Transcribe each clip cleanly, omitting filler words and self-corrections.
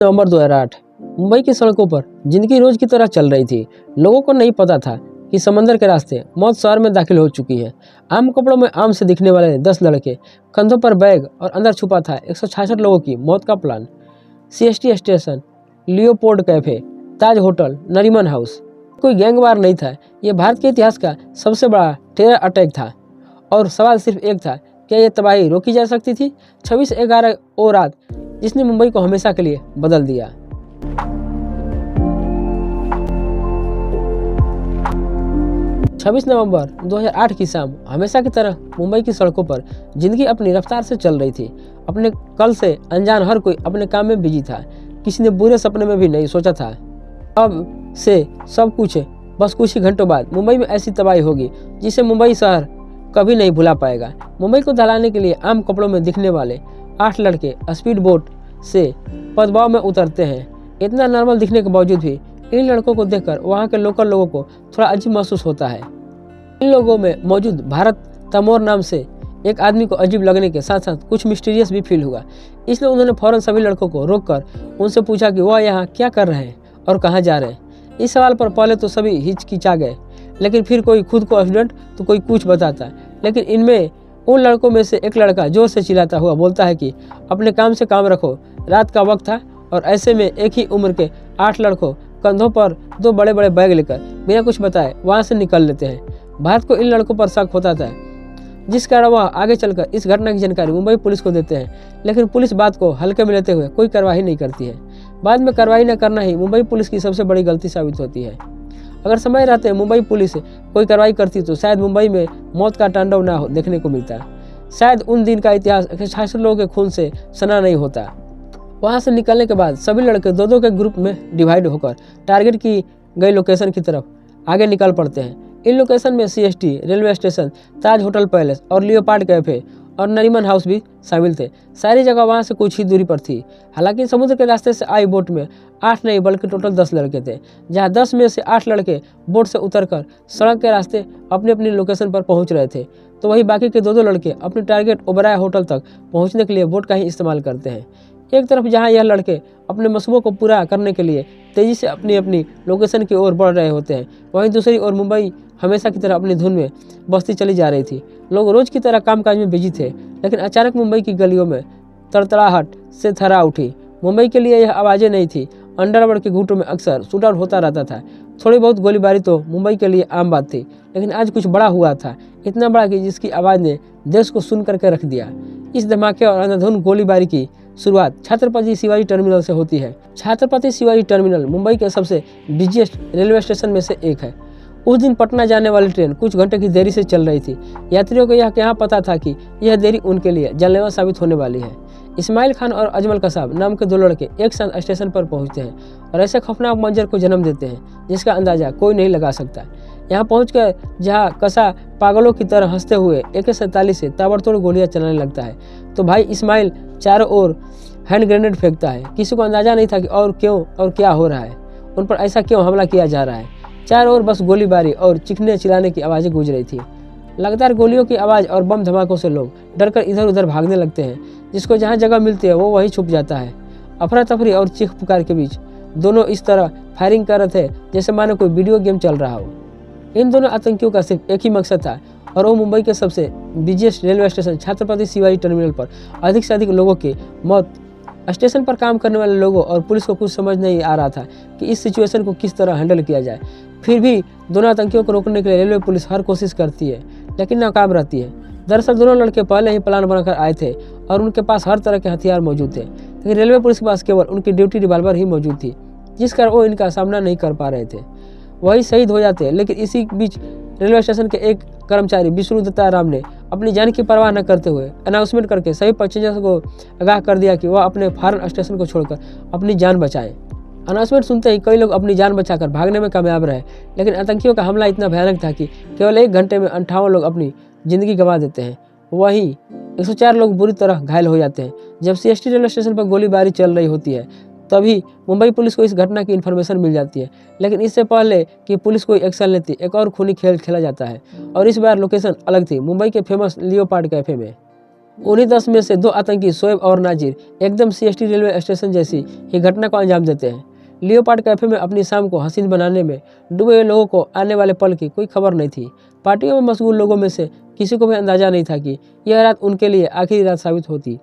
नवंबर 2008 मुंबई की सड़कों पर जिंदगी रोज की तरह चल रही थी। लोगों को नहीं पता था कि समंदर के रास्ते मौत शहर में दाखिल हो चुकी है। आम कपड़ों में आम से दिखने वाले 10 लड़के, कंधों पर बैग और अंदर छुपा था 166 लोगों की मौत का plan. CST station, Leopold cafe, Taj hotel, Nariman house. कोई गैंगवार नहीं था। यह भारत के इतिहास का सबसे बड़ा टेरर अटैक था और सवाल सिर्फ एक था, क्या यह तबाही रोकी जा सकती थी? 26/11 वो रात जिसने मुंबई को हमेशा के लिए बदल दिया। छब्बीस नवंबर 2008 की शाम हमेशा की तरह मुंबई की सड़कों पर जिंदगी अपनी रफ्तार से चल रही थी। अपने कल से अनजान हर कोई अपने काम में बिजी था। किसी ने बुरे सपने में भी नहीं सोचा था अब से सब कुछ बस कुछ ही घंटों बाद मुंबई में ऐसी तबाही होगी जिसे मुंबई शहर कभी नहीं भुला पाएगा। मुंबई को दहलाने के लिए आम कपड़ों में दिखने वाले 8 लड़के स्पीड बोट से पदभाव में उतरते हैं। इतना नॉर्मल दिखने के बावजूद भी इन लड़कों को देखकर वहाँ के लोकल लोगों को थोड़ा अजीब महसूस होता है। इन लोगों में मौजूद भारत तमोर नाम से एक आदमी को अजीब लगने के साथ साथ कुछ मिस्टीरियस भी फील हुआ। इसलिए उन्होंने फौरन सभी लड़कों को रोककर उनसे पूछा कि वह यहाँ क्या कर रहे हैं और कहाँ जा रहे हैं। इस सवाल पर पहले तो सभी हिचकिचा गए, लेकिन फिर कोई खुद को स्टूडेंट तो कोई कुछ बताता। लेकिन इनमें उन लड़कों में से एक लड़का जोर से चिल्लाता हुआ बोलता है कि अपने काम से काम रखो, रात का वक्त था और ऐसे में एक ही उम्र के 8 लड़कों कंधों पर 2 बड़े बड़े बैग लेकर बिना कुछ बताए वहां से निकल लेते हैं। भारत को इन लड़कों पर शक होता था, जिस कारण वह आगे चलकर इस घटना की जानकारी मुंबई पुलिस को देते हैं। लेकिन पुलिस बात को हल्के में लेते हुए कोई कार्रवाई नहीं करती है। बाद में कार्रवाई न करना ही मुंबई पुलिस की सबसे बड़ी गलती साबित होती है। अगर समय रहते मुंबई पुलिस कोई कार्रवाई करती तो शायद मुंबई में मौत का तांडव न देखने को मिलता। शायद उन दिन का इतिहास 166 लोगों के खून से सना नहीं होता। वहां से निकलने के बाद सभी लड़के 2-2 के ग्रुप में डिवाइड होकर टारगेट की गई लोकेशन की तरफ आगे निकल पड़ते हैं। इन लोकेशन में सीएसटी, रेलवे स्टेशन, ताज होटल पैलेस और लियोपार्ड कैफे और नरीमन हाउस भी शामिल थे। सारी जगह वहां से कुछ ही दूरी पर थी। हालांकि समुद्र के रास्ते से आई बोट में 8 नहीं बल्कि टोटल 10 लड़के थे, जहां 10 में से 8 लड़के बोट से उतरकर सड़क के रास्ते अपनी अपनी लोकेशन पर पहुंच रहे थे, तो वही बाकी के 2-2 लड़के अपने टारगेट ओबराय होटल तक पहुंचने के लिए बोट का ही इस्तेमाल करते हैं। एक तरफ जहां यह लड़के अपने मंसूबों को पूरा करने के लिए तेजी से अपनी अपनी लोकेशन की ओर बढ़ रहे होते हैं, वहीं दूसरी ओर मुंबई हमेशा की तरह अपनी धुन में बसती चली जा रही थी। लोग रोज की तरह कामकाज में बिजी थे, लेकिन अचानक मुंबई की गलियों में तड़तड़ाहट से थर्रा उठी। मुंबई के लिए यह आवाज़ें नहीं थी। अंडरवर्ल्ड के घूंटों में अक्सर शूट आउट होता रहता था। थोड़ी बहुत गोलीबारी तो मुंबई के लिए आम बात थी, लेकिन आज कुछ बड़ा हुआ था, इतना बड़ा कि जिसकी आवाज़ ने देश को सुन करके रख दिया। इस धमाके और अंधाधुंध गोलीबारी की शुरुआत छत्रपति शिवाजी टर्मिनल से होती है। छत्रपति शिवाजी टर्मिनल मुंबई के सबसे बिजिएस्ट रेलवे स्टेशन में से एक है। उस दिन पटना जाने वाली ट्रेन कुछ घंटे की देरी से चल रही थी। यात्रियों को यह क्या पता था कि यह देरी उनके लिए जानलेवा साबित होने वाली है। इस्माइल खान और अजमल कसाब नाम के 2 लड़के एक साथ स्टेशन पर पहुंचते हैं और ऐसे खौफनाक मंजर को जन्म देते हैं जिसका अंदाजा कोई नहीं लगा सकता। यहाँ पहुंचकर जहाँ कसा पागलों की तरह हंसते हुए AK-47 से ताबड़तोड़ गोलियां चलाने लगता है, तो भाई इस्माइल चारों ओर हैंड ग्रेनेड फेंकता है। किसी को अंदाजा नहीं था कि और क्यों और क्या हो रहा है, उन पर ऐसा क्यों हमला किया जा रहा है। चारों ओर बस गोलीबारी और चीखने चिल्लाने की आवाज़ें गूंज रही थी। लगातार गोलियों की आवाज़ और बम धमाकों से लोग डरकर इधर उधर भागने लगते हैं। जिसको जहाँ जगह मिलती है वो वहीं छुप जाता है। अफरा तफरी और चीख पुकार के बीच दोनों इस तरह फायरिंग कर रहे थे जैसे मानो कोई वीडियो गेम चल रहा हो। इन दोनों आतंकियों का सिर्फ एक ही मकसद था, और वो मुंबई के सबसे busiest railway station Chhatrapati Shivaji terminal पर अधिक से अधिक लोगों की मौत। स्टेशन पर काम करने वाले लोगों और पुलिस को कुछ समझ नहीं आ रहा था कि इस सिचुएशन को किस तरह हैंडल किया जाए। फिर भी दोनों आतंकियों को रोकने के लिए रेलवे पुलिस हर कोशिश करती है, लेकिन नाकाम रहती है। दरअसल दोनों लड़के पहले ही प्लान बनाकर आए थे और उनके पास हर तरह के हथियार मौजूद थे, लेकिन रेलवे पुलिस के पास केवल उनकी ड्यूटी रिवाल्वर ही मौजूद थी, जिस कारण वो इनका सामना नहीं कर पा रहे थे। वही शहीद हो जाते। लेकिन इसी बीच रेलवे स्टेशन के एक कर्मचारी विष्णु दत्ता राम ने अपनी जान की परवाह न करते हुए अनाउंसमेंट करके सभी पैसेंजर्स को आगाह कर दिया कि वह अपने फॉरेन स्टेशन को छोड़कर अपनी जान बचाएं। अनाउंसमेंट सुनते ही कई लोग अपनी जान बचाकर भागने में कामयाब रहे, लेकिन आतंकियों का हमला इतना भयानक था कि केवल 1 घंटे में 58 लोग अपनी जिंदगी गंवा देते हैं। वहीं 104 लोग बुरी तरह घायल हो जाते हैं। जब सीएसटी रेलवे स्टेशन पर गोलीबारी चल रही होती है, तभी मुंबई पुलिस को इस घटना की इन्फॉर्मेशन मिल जाती है। लेकिन इससे पहले कि पुलिस कोई एक्शन लेती, एक और खूनी खेल खेला जाता है, और इस बार लोकेशन अलग थी, मुंबई के फेमस लियोपार्ड कैफे में। उन्हीं 10 में से 2 आतंकी शोएब और नाजिर एकदम CST रेलवे स्टेशन जैसी ही घटना को अंजाम देते हैं। लियोपार्ड कैफे में अपनी शाम को हसीन बनाने में डूबे हुए लोगों को आने वाले पल की कोई खबर नहीं थी। पार्टियों में मशगूल लोगों में से किसी को भी अंदाजा नहीं था कि यह रात उनके लिए आखिरी रात साबित होती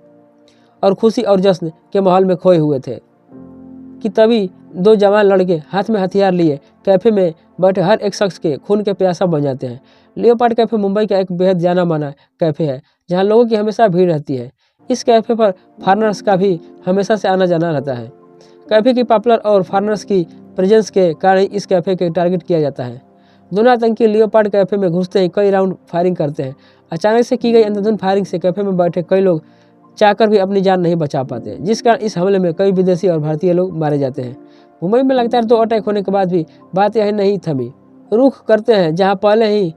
और खुशी और जश्न के माहौल में खोए हुए थे कि तभी 2 जवान लड़के हाथ में हथियार लिए कैफे में बैठे हर एक शख्स के खून के प्यासा बन जाते हैं। लियोपार्ड कैफे मुंबई का एक बेहद जाना माना कैफे है जहां लोगों की हमेशा भीड़ रहती है। इस कैफे पर फॉरेनर्स का भी हमेशा से आना जाना रहता है। कैफे की पॉपुलर और फॉरेनर्स की प्रेजेंस के कारण इस कैफे के टारगेट किया जाता है। दोनों आतंकी लियोपार्ड कैफे में घुसते ही कई राउंड फायरिंग करते हैं। अचानक से की गई अंधाधुंध फायरिंग से कैफे में बैठे कई लोग चाहकर भी अपनी जान नहीं बचा पाते, जिस कारण इस हमले में कई विदेशी और भारतीय लोग मारे जाते हैं। मुंबई में लगातार 2 अटैक होने के बाद भी बात यह नहीं थमी। रुख करते हैं जहां पहले ही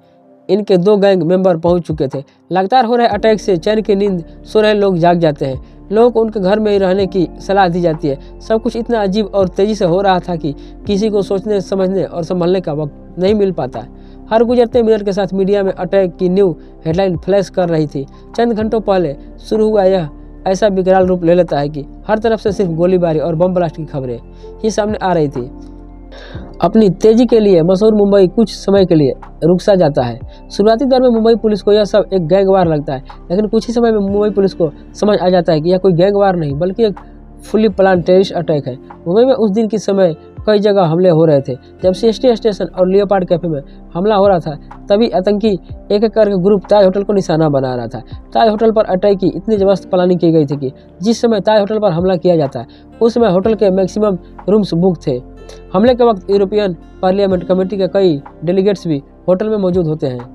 इनके 2 गैंग मेंबर पहुंच चुके थे। लगातार हो रहे अटैक से चैन की नींद सो रहे लोग जाग जाते हैं। लोगों को उनके घर में ही रहने की सलाह दी जाती है। सब कुछ इतना अजीब और तेजी से हो रहा था कि किसी को सोचने, समझने और संभलने का वक्त नहीं मिल पाता। हर गुजरते मिनट के साथ मीडिया में अटैक की न्यू हेडलाइन फ्लैश कर रही थी। चंद घंटों पहले शुरू हुआ यह ऐसा विकराल रूप ले लेता है कि हर तरफ से सिर्फ गोलीबारी और बम ब्लास्ट की खबरें ही सामने आ रही थी। अपनी तेजी के लिए मशहूर मुंबई कुछ समय के लिए रुक सा जाता है। शुरुआती दौर में मुंबई पुलिस को यह सब एक गैंगवार लगता है, लेकिन कुछ ही समय में मुंबई पुलिस को समझ आ जाता है कि यह कोई गैंगवार नहीं बल्कि एक फुली प्लान टेररिस्ट अटैक है। मुंबई में उस दिन के समय कई जगह हमले हो रहे थे। जब CST स्टेशन और लियोपार्ड कैफे में हमला हो रहा था, तभी आतंकी एक एक करके ग्रुप ताज होटल को निशाना बना रहा था। ताज होटल पर अटैक की इतनी जबरदस्त प्लानिंग की गई थी कि जिस समय ताज होटल पर हमला किया जाता उस समय होटल के मैक्सिमम रूम्स बुक थे। हमले के वक्त यूरोपियन पार्लियामेंट कमेटी के कई डेलीगेट्स भी होटल में मौजूद होते हैं।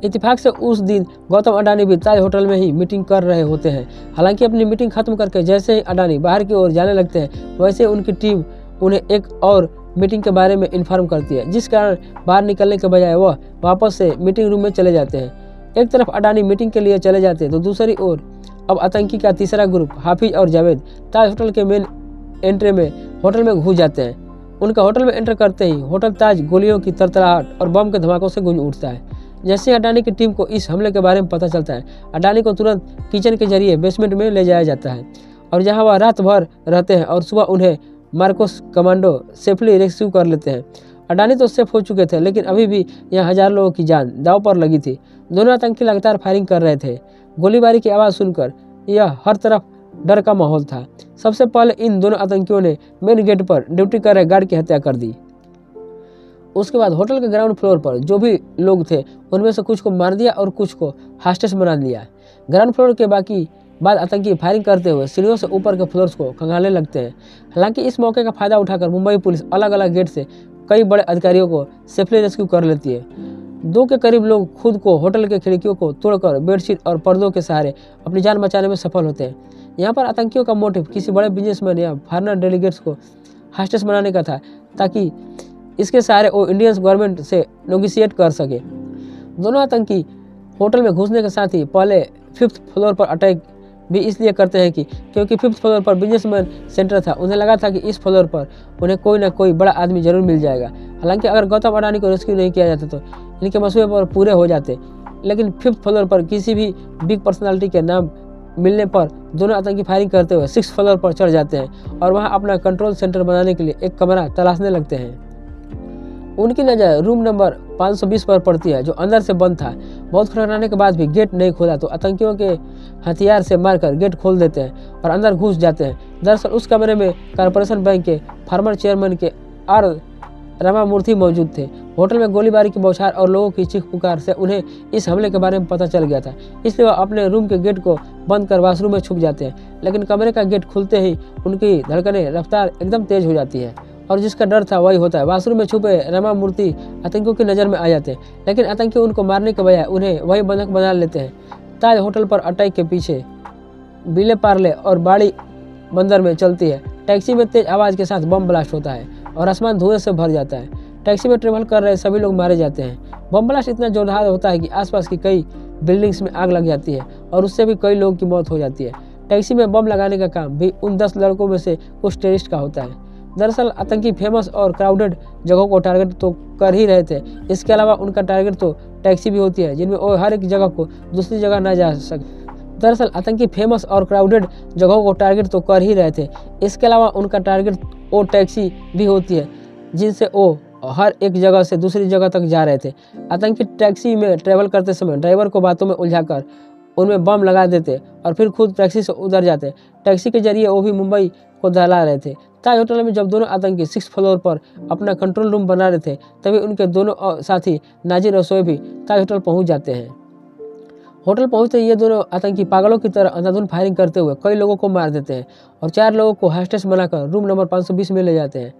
इत्तेफाक से उस दिन गौतम अडानी भी ताज होटल में ही मीटिंग कर रहे होते हैं। हालांकि अपनी मीटिंग खत्म करके जैसे ही अडानी बाहर की ओर जाने लगते हैं, वैसे उनकी टीम उन्हें एक और मीटिंग के बारे में इन्फॉर्म करती है, जिस कारण बाहर निकलने के बजाय वह वापस से मीटिंग रूम में चले जाते हैं। एक तरफ अडानी मीटिंग के लिए चले जाते हैं तो दूसरी ओर अब आतंकी का तीसरा ग्रुप हाफिज और जावेद ताज होटल के मेन एंट्री में होटल में घुस जाते हैं। उनका होटल में एंटर करते ही होटल ताज गोलियों की तरतराहट और बम के धमाकों से गूंज उठता है। जैसे ही अडानी की टीम को इस हमले के बारे में पता चलता है, अडानी को तुरंत किचन के जरिए बेसमेंट में ले जाया जाता है और जहां वह रात भर रहते हैं और सुबह उन्हें मार्कोस कमांडो सेफली रेस्क्यू कर लेते हैं। अडानी तो सेफ हो चुके थे, लेकिन अभी भी यहाँ हजारों लोगों की जान दांव पर लगी थी। दोनों आतंकी लगातार फायरिंग कर रहे थे। गोलीबारी की आवाज़ सुनकर यह हर तरफ डर का माहौल था। सबसे पहले इन दोनों आतंकियों ने मेन गेट पर ड्यूटी कर रहे गार्ड की हत्या कर दी। उसके बाद होटल के ग्राउंड फ्लोर पर जो भी लोग थे उनमें से कुछ को मार दिया और कुछ को हॉस्टेज बना दिया। ग्राउंड फ्लोर के बाकी बाद आतंकी फायरिंग करते हुए सीढ़ियों से ऊपर के फ्लोर्स को खंगालने लगते हैं। हालांकि इस मौके का फायदा उठाकर मुंबई पुलिस अलग अलग गेट से कई बड़े अधिकारियों को सेफली रेस्क्यू कर लेती है। 2 के करीब लोग खुद को होटल के खिड़कियों को तोड़कर बेडशीट और पर्दों के सहारे अपनी जान बचाने में सफल होते हैं। यहाँ पर आतंकियों का मोटिव किसी बड़े बिजनेसमैन या फॉरेनर डेलीगेट्स को हॉस्टेज बनाने का था, ताकि इसके सहारे वो इंडियन गवर्नमेंट से नेगोशिएट कर सके। दोनों आतंकी होटल में घुसने के साथ ही पहले 5th फ्लोर पर अटैक भी इसलिए करते हैं कि क्योंकि 5th फ्लोर पर बिजनेसमैन सेंटर था। उन्हें लगा था कि इस फ्लोर पर उन्हें कोई ना कोई बड़ा आदमी जरूर मिल जाएगा। हालांकि अगर गौतम अडानी को रेस्क्यू नहीं किया जाता तो इनके मंसूबे पर पूरे हो जाते, लेकिन 5th फ्लोर पर किसी भी बिग पर्सनालिटी के नाम मिलने पर दोनों आतंकी फायरिंग करते हुए 6th फ्लोर पर चढ़ जाते हैं और वहां अपना कंट्रोल सेंटर बनाने के लिए एक कमरा तलाशने लगते हैं। उनकी नज़र रूम नंबर 520 पर पड़ती है, जो अंदर से बंद था। बहुत खटखटाने के बाद भी गेट नहीं खोला तो आतंकियों के हथियार से मारकर गेट खोल देते हैं और अंदर घुस जाते हैं। दरअसल उस कमरे में कॉर्पोरेशन बैंक के फॉर्मर चेयरमैन के आर रामामूर्ति मौजूद थे। होटल में गोलीबारी की बौछार और लोगों की चीख पुकार से उन्हें इस हमले के बारे में पता चल गया था, इसलिए वह अपने रूम के गेट को बंद कर वॉशरूम में छुप जाते हैं। लेकिन कमरे का गेट खुलते ही उनकी धड़कनें रफ्तार एकदम तेज हो जाती है और जिसका डर था वही होता है। वॉशरूम में छुपे रामामूर्ति आतंकियों की नज़र में आ जाते हैं, लेकिन आतंकी उनको मारने के बजाय उन्हें वही बंधक बना लेते हैं। ताज होटल पर अटैक के पीछे बिले पार्ले और बाड़ी बंदर में चलती है। टैक्सी में तेज आवाज़ के साथ बम ब्लास्ट होता है और आसमान धुएं से भर जाता है। टैक्सी में ट्रेवल कर रहे सभी लोग मारे जाते हैं। बम ब्लास्ट इतना जोरदार होता है कि आसपास की कई बिल्डिंग्स में आग लग जाती है और उससे भी कई लोगों की मौत हो जाती है। टैक्सी में बम लगाने का काम भी उन 10 लड़कों में से कुछ टेररिस्ट का होता है। दरअसल आतंकी फेमस और क्राउडेड जगहों को टारगेट तो कर ही रहे थे, इसके अलावा उनका टारगेट तो टैक्सी भी होती है जिनमें वो हर एक जगह को दूसरी जगह ना जा सके। दरअसल आतंकी फेमस और क्राउडेड जगहों को टारगेट तो कर ही रहे थे, इसके अलावा उनका टारगेट वो टैक्सी भी होती है जिनसे वो हर एक जगह से दूसरी जगह तक जा रहे थे। आतंकी टैक्सी में ट्रेवल करते समय ड्राइवर को बातों में उलझाकर उनमें बम लगा देते और फिर खुद टैक्सी से उतर जाते। टैक्सी के जरिए वो भी मुंबई को दहला रहे थे। ताज होटल में जब दोनों आतंकी 6th फ्लोर पर अपना कंट्रोल रूम बना रहे थे, तभी उनके दोनों साथी नाजिर और शोएब भी ताज होटल पहुंच जाते हैं। होटल पहुंचते ये दोनों आतंकी पागलों की तरह अंधाधुंध फायरिंग करते हुए कई लोगों को मार देते हैं और 4 लोगों को हॉस्टेज बनाकर रूम नंबर 520 में ले जाते हैं।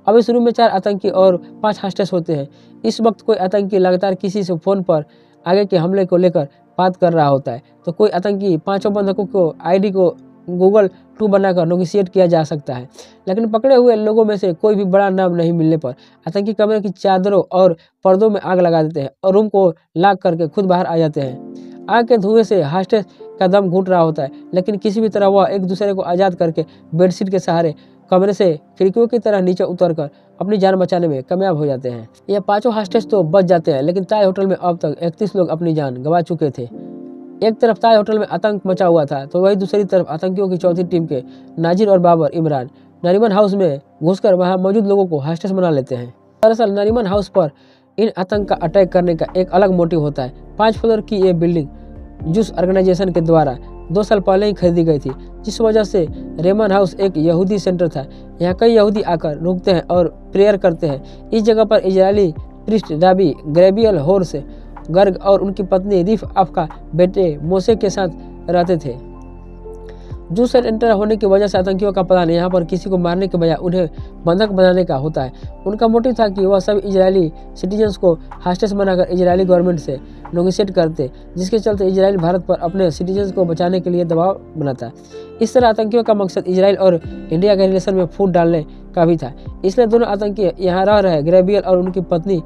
अब इस रूम में 4 आतंकी और 5 हॉस्टेज होते हैं। इस वक्त कोई आतंकी लगातार किसी से फ़ोन पर आगे के हमले को लेकर बात कर रहा होता है, तो कोई आतंकी 5 बंधकों को आईडी को गूगल टू बनाकर नेगोशिएट किया जा सकता है। लेकिन पकड़े हुए लोगों में से कोई भी बड़ा नाम नहीं मिलने पर आतंकी कमरे की चादरों और पर्दों में आग लगा देते हैं और रूम को लॉक करके खुद बाहर आ जाते हैं। आग के धुएं से हॉस्टेज का दम घुट रहा होता है, लेकिन किसी भी तरह वह एक दूसरे को आज़ाद करके बेडशीट के सहारे कमरे से खिड़कियों की तरह नीचे उतरकर अपनी जान बचाने में कामयाब हो जाते हैं। ये 5 हॉस्टेज तो बच जाते हैं, लेकिन ताज होटल में अब तक 31 लोग अपनी जान गंवा चुके थे। एक तरफ ताज होटल में आतंक मचा हुआ था, तो वही दूसरी तरफ आतंकियों की चौथी टीम के नाजिर और बाबर इमरान नरीमन हाउस में घुसकर वहां मौजूद लोगों को हॉस्टेज बना लेते हैं। दरअसल नरीमन हाउस पर इन आतंक का अटैक करने का एक अलग मोटिव होता है। 5 फ्लोर की ये बिल्डिंग जूस ऑर्गेनाइजेशन के द्वारा 2 साल पहले ही खरीदी गई थी, जिस वजह से रेमन हाउस एक यहूदी सेंटर था। यहाँ कई यहूदी आकर रुकते हैं और प्रेयर करते हैं। इस जगह पर इजरायली प्रिस्ट राबी ग्रेबियल होर्स गर्ग और उनकी पत्नी रिफ अफका बेटे मोसे के साथ रहते थे। जूस सेंटर होने की वजह से आतंकियों का प्लान यहाँ पर किसी को मारने के बजाय उन्हें बंधक बनाने का होता है। उनका मोटिव था कि वह सब इजरायली सिटीजन्स को हॉस्टेज बनाकर इजरायली गवर्नमेंट से नेगोशिएट करते, जिसके चलते इजराइल भारत पर अपने सिटीजन्स को बचाने के लिए दबाव बनाता। इस तरह आतंकियों का मकसद इजराइल और इंडिया के रिलेशन में फूट डालने का भी था। इसलिए दोनों आतंकी यहाँ रह रहे ग्रेबियल और उनकी पत्नी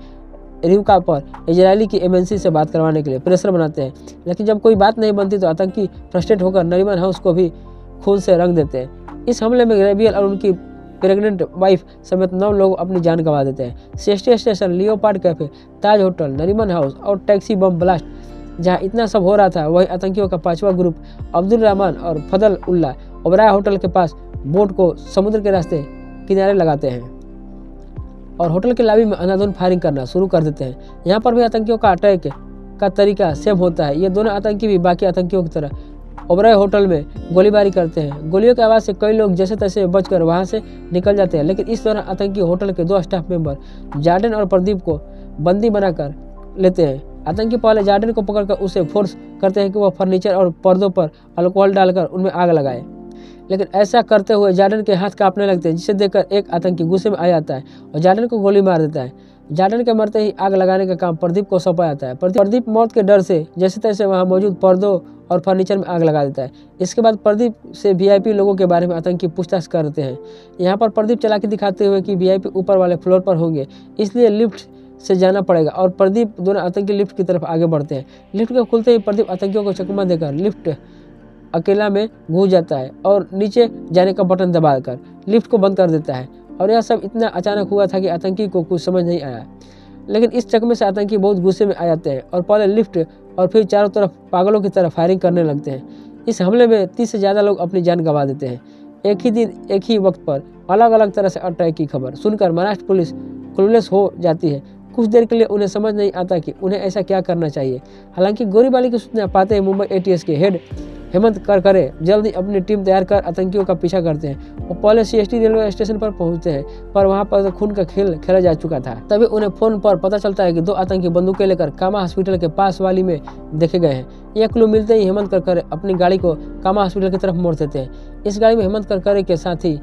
रिवका पर इजरायली की एजेंसी से बात करवाने के लिए प्रेशर बनाते हैं। लेकिन जब कोई बात नहीं बनती तो आतंकी फ्रस्ट्रेट होकर नरीमन हाउस को भी खून से रंग देते हैं। इस हमले में ग्रेबियल और उनकी प्रेग्नेंट वाइफ समेत 9 लोग अपनी जान गंवा देते हैं। CST station, leopard cafe, Taj hotel, Nariman house और टैक्सी बम ब्लास्ट, जहां इतना सब हो रहा था, वही आतंकियों का 5वां ग्रुप अब्दुल रहमान और फदल उल्ला ओबराय होटल के पास बोट को समुद्र के रास्ते किनारे लगाते हैं और होटल के लॉबी में अंधाधुंध फायरिंग करना शुरू कर देते हैं। यहाँ पर भी आतंकियों का अटैक का तरीका सेम होता है। ये दोनों आतंकी भी बाकी आतंकियों की तरह ओबराय होटल में गोलीबारी करते हैं। गोलियों की आवाज़ से कई लोग जैसे तैसे बचकर वहां से निकल जाते हैं, लेकिन इस दौरान आतंकी होटल के 2 स्टाफ मेंबर जार्डन और प्रदीप को बंदी बनाकर लेते हैं। आतंकी पहले जार्डन को पकड़कर उसे फोर्स करते हैं कि वह फर्नीचर और पर्दों पर अल्कोहल डालकर उनमें आग लगाए, लेकिन ऐसा करते हुए जार्डन के हाथ कांपने लगते हैं, जिसे देखकर एक आतंकी गुस्से में आ जाता है और जार्डन को गोली मार देता है। जार्डन के मरते ही आग लगाने का काम प्रदीप को सौंपा जाता है। प्रदीप मौत के डर से जैसे तैसे वहां मौजूद पर्दों और फर्नीचर में आग लगा देता है। इसके बाद प्रदीप से वीआईपी लोगों के बारे में आतंकी पूछताछ करते हैं। यहाँ पर प्रदीप चालाकी दिखाते हुए कि वीआईपी ऊपर वाले फ्लोर पर होंगे, इसलिए लिफ्ट से जाना पड़ेगा और प्रदीप दोनों आतंकी लिफ्ट की तरफ आगे बढ़ते हैं। लिफ्ट के खुलते ही प्रदीप आतंकियों को चकमा देकर लिफ्ट अकेला में घुस जाता है और नीचे जाने का बटन दबाकर लिफ्ट को बंद कर देता है। और यह सब इतना अचानक हुआ था कि आतंकी को कुछ समझ नहीं आया, लेकिन इस चकमे से आतंकी बहुत गुस्से में आ जाते हैं और पहले लिफ्ट और फिर चारों तरफ पागलों की तरफ फायरिंग करने लगते हैं। इस हमले में 30 से ज़्यादा लोग अपनी जान गंवा देते हैं। एक ही दिन एक ही वक्त पर अलग अलग तरह से अटैक की खबर सुनकर महाराष्ट्र पुलिस क्लूलेस हो जाती है। कुछ देर के लिए उन्हें समझ नहीं आता कि उन्हें ऐसा क्या करना चाहिए। हालांकि गोलीबारी की सूचना पाते ही मुंबई एटीएस के हेड हेमंत करकरे जल्द ही अपनी टीम तैयार कर आतंकियों का पीछा करते हैं। वो पहले सीएसटी रेलवे स्टेशन पर पहुंचते हैं, पर वहां पर खून का खेल खेला जा चुका था। तभी उन्हें फोन पर पता चलता है कि 2 आतंकी बंदूकें लेकर कामा हॉस्पिटल के पास वाली में देखे गए हैं। यह क्लू मिलते ही हेमंत करकरे अपनी गाड़ी को कामा हॉस्पिटल की तरफ मोड़ देते हैं। इस गाड़ी में हेमंत करकरे के साथ ही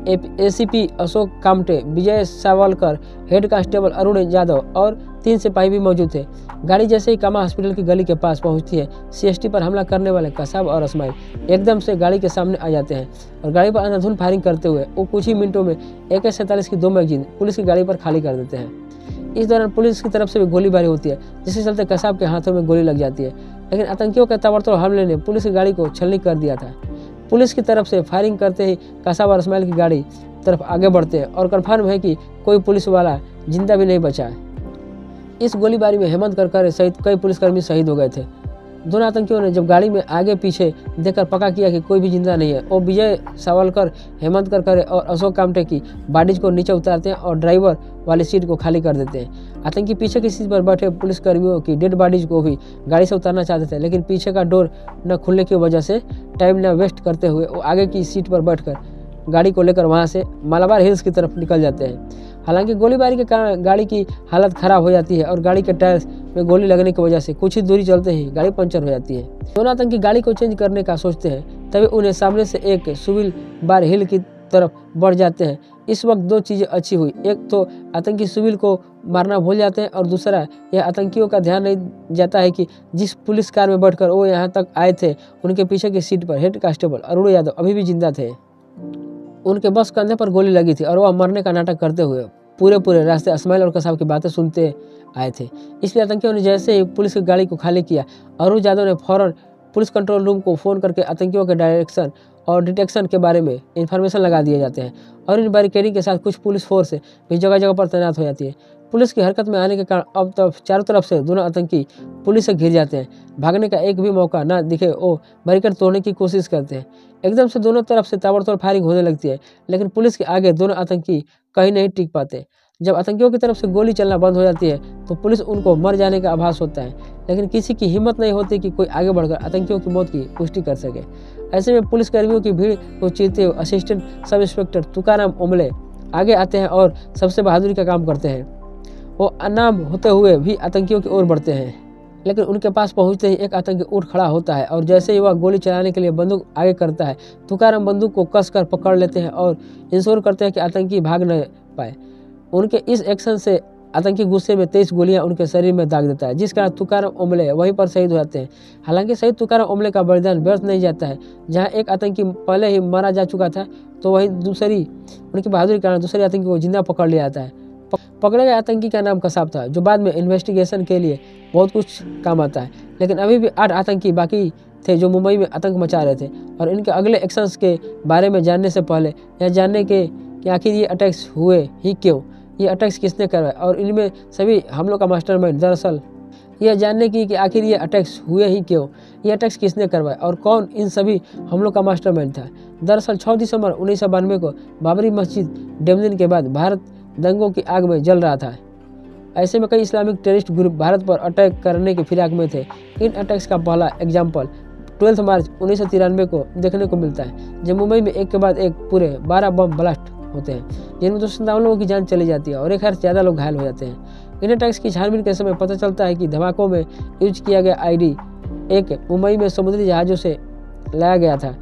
एसीपी अशोक कामटे, विजय सावलकर, हेड कांस्टेबल अरुण यादव और 3 सिपाही भी मौजूद थे। गाड़ी जैसे ही कामा हॉस्पिटल की गली के पास पहुंचती है, सीएसटी पर हमला करने वाले कसाब और इस्माइल एकदम से गाड़ी के सामने आ जाते हैं और गाड़ी पर अंधाधुंध फायरिंग करते हुए वो कुछ ही मिनटों में AK-47 की 2 मैगजीन पुलिस की गाड़ी पर खाली कर देते हैं। इस दौरान पुलिस की तरफ से भी गोलीबारी होती है, जिसके चलते कसाब के हाथों में गोली लग जाती है, लेकिन आतंकियों के ताबड़तोड़ हमले ने पुलिस की गाड़ी को छलनी कर दिया था। पुलिस की तरफ से फायरिंग करते ही कसाब और इस्माइल की गाड़ी तरफ आगे बढ़ते हैं और कन्फर्म है कि कोई पुलिस वाला जिंदा भी नहीं बचा है। इस गोलीबारी में हेमंत करकरे सहित कई पुलिसकर्मी शहीद हो गए थे। दोनों आतंकियों ने जब गाड़ी में आगे पीछे देखकर पक्का किया कि कोई भी जिंदा नहीं है, और विजय सावलकर, हेमंत करकरे और अशोक कामटे की बॉडीज को नीचे उतारते हैं और ड्राइवर वाली सीट को खाली कर देते हैं। आतंकी पीछे की सीट पर बैठे पुलिसकर्मियों की डेड बॉडीज को भी गाड़ी से उतारना चाहते थे, लेकिन पीछे का डोर न खुलने की वजह से टाइम न वेस्ट करते हुए वो आगे की सीट पर बैठकर गाड़ी को लेकर वहां से मालाबार हिल्स की तरफ निकल जाते हैं। हालांकि गोलीबारी के कारण गाड़ी की हालत खराब हो जाती है और गाड़ी के टायर में गोली लगने की वजह से कुछ ही दूरी चलते ही गाड़ी पंचर हो जाती है। दोनों आतंकी गाड़ी को चेंज करने का सोचते हैं, तभी उन्हें सामने से एक सुविल बार हिल की तरफ बढ़ जाते हैं। इस वक्त दो चीजें अच्छी हुई, एक तो आतंकी सुविल को मारना भूल जाते हैं और दूसरा यह आतंकियों का ध्यान नहीं जाता है कि जिस पुलिस कार में बैठकर वो यहाँ तक आए थे, उनके पीछे की सीट पर हेड कांस्टेबल अरुण यादव अभी भी जिंदा थे। उनके बस कंधे पर गोली लगी थी और वह मरने का नाटक करते हुए पूरे रास्ते इस्माइल और कसाब की बातें सुनते आए थे। इसलिए आतंकियों ने जैसे ही पुलिस की गाड़ी को खाली किया, अरुण यादव ने फौरन पुलिस कंट्रोल रूम को फ़ोन करके आतंकियों के डायरेक्शन और डिटेक्शन के बारे में इंफॉर्मेशन लगा दिए जाते हैं और इन बैरिकेडिंग के साथ कुछ पुलिस फोर्स भी जगह जगह पर तैनात हो जाती है। पुलिस की हरकत में आने के कारण अब तक चारों तरफ से दोनों आतंकी पुलिस से घिर जाते हैं। भागने का एक भी मौका ना दिखे वो बैरिकेड तोड़ने की कोशिश करते हैं। एकदम से दोनों तरफ से ताबड़तोड़ फायरिंग होने लगती है, लेकिन पुलिस के आगे दोनों आतंकी कहीं नहीं टिक पाते। जब आतंकियों की तरफ से गोली चलना बंद हो जाती है तो पुलिस उनको मर जाने का आभास होता है, लेकिन किसी की हिम्मत नहीं होती कि कोई आगे बढ़कर आतंकियों की मौत की पुष्टि कर सके। ऐसे में पुलिसकर्मियों की भीड़ को चीरते हुए असिस्टेंट सब इंस्पेक्टर तुकाराम ओमले आगे आते हैं और सबसे बहादुरी का काम करते हैं। वो अनाम होते हुए भी आतंकियों की ओर बढ़ते हैं, लेकिन उनके पास पहुंचते ही एक आतंकी उठ खड़ा होता है और जैसे ही वह गोली चलाने के लिए बंदूक आगे करता है, तुकाराम बंदूक को कसकर पकड़ लेते हैं और इंश्योर करते हैं कि आतंकी भाग न पाए। उनके इस एक्शन से आतंकी गुस्से में 23 गोलियां उनके शरीर में दाग देता है, जिस कारण तुकाराम ओमले वहीं पर शहीद हो जाते हैं। हालांकि शहीद तुकाराम ओमले का बलिदान व्यर्थ नहीं जाता है। जहां एक आतंकी पहले ही मारा जा चुका था, तो वहीं दूसरी उनकी बहादुरी के कारण दूसरे आतंकी को जिंदा पकड़ लिया जाता है। पकड़े गए आतंकी का नाम कसाब था, जो बाद में इन्वेस्टिगेशन के लिए बहुत कुछ काम आता है। लेकिन अभी भी 8 आतंकी बाकी थे जो मुंबई में आतंक मचा रहे थे, और इनके अगले एक्शंस के बारे में जानने से पहले यह जानने के कि आखिर ये अटैक्स हुए ही क्यों, ये अटैक्स किसने करवाए और इनमें सभी हमलों का मास्टरमाइंड दरअसल यह जानने की कि आखिर ये अटैक्स हुए ही क्यों, ये अटैक्स किसने करवाए और कौन इन सभी हमलों का मास्टरमाइंड था। दरअसल 6 दिसंबर 1992 को बाबरी मस्जिद डैमेजिंग के बाद भारत दंगों की आग में जल रहा था। ऐसे में कई इस्लामिक टेररिस्ट ग्रुप भारत पर अटैक करने की फिराक में थे। इन अटैक्स का पहला एग्जाम्पल 12 मार्च 1993 को देखने को मिलता है, जब मुंबई में एक के बाद एक पूरे 12 बम ब्लास्ट होते हैं, जिनमें 257 लोगों की जान चली जाती है और 1000 से ज़्यादा लोग घायल हो जाते हैं। इन अटैक्स की छानबीन के समय पता चलता है कि धमाकों में यूज किया गया आईडी एक मुंबई में समुद्री जहाज़ों से लाया गया था।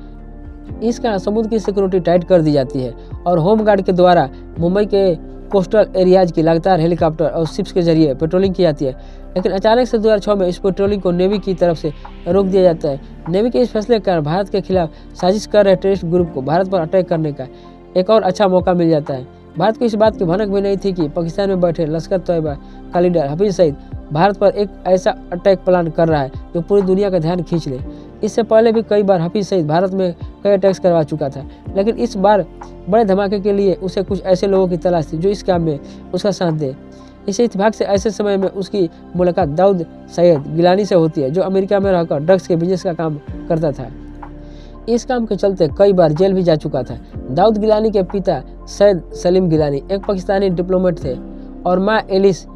इस कारण समुद्र की सिक्योरिटी टाइट कर दी जाती है और होम गार्ड के द्वारा मुंबई के कोस्टल एरियाज की लगातार हेलीकॉप्टर और शिप्स के जरिए पेट्रोलिंग की जाती है। लेकिन अचानक से 2006 में इस पेट्रोलिंग को नेवी की तरफ से रोक दिया जाता है। नेवी के इस फैसले के कारण भारत के खिलाफ साजिश कर रहे टेररिस्ट ग्रुप को भारत पर अटैक करने का एक और अच्छा मौका मिल जाता है। भारत को इस बात की भनक भी नहीं थी कि पाकिस्तान में बैठे लश्कर तैयबा का लीडर हफीज सईद भारत पर एक ऐसा अटैक प्लान कर रहा है जो पूरी दुनिया का ध्यान खींच ले। इससे पहले भी कई बार हफीज सईद भारत में कई अटैक्स करवा चुका था, लेकिन इस बार बड़े धमाके के लिए उसे कुछ ऐसे लोगों की तलाश थी जो इस काम में उसका साथ दे। इसी इत्तेफाक से ऐसे समय में उसकी मुलाकात दाऊद सैयद गिलानी से होती है, जो अमेरिका में रहकर ड्रग्स के बिजनेस का काम करता था। इस काम के चलते कई बार जेल भी जा चुका था। दाऊद गिलानी के पिता सैयद सलीम गिलानी एक पाकिस्तानी डिप्लोमेट थे और माँ एलिस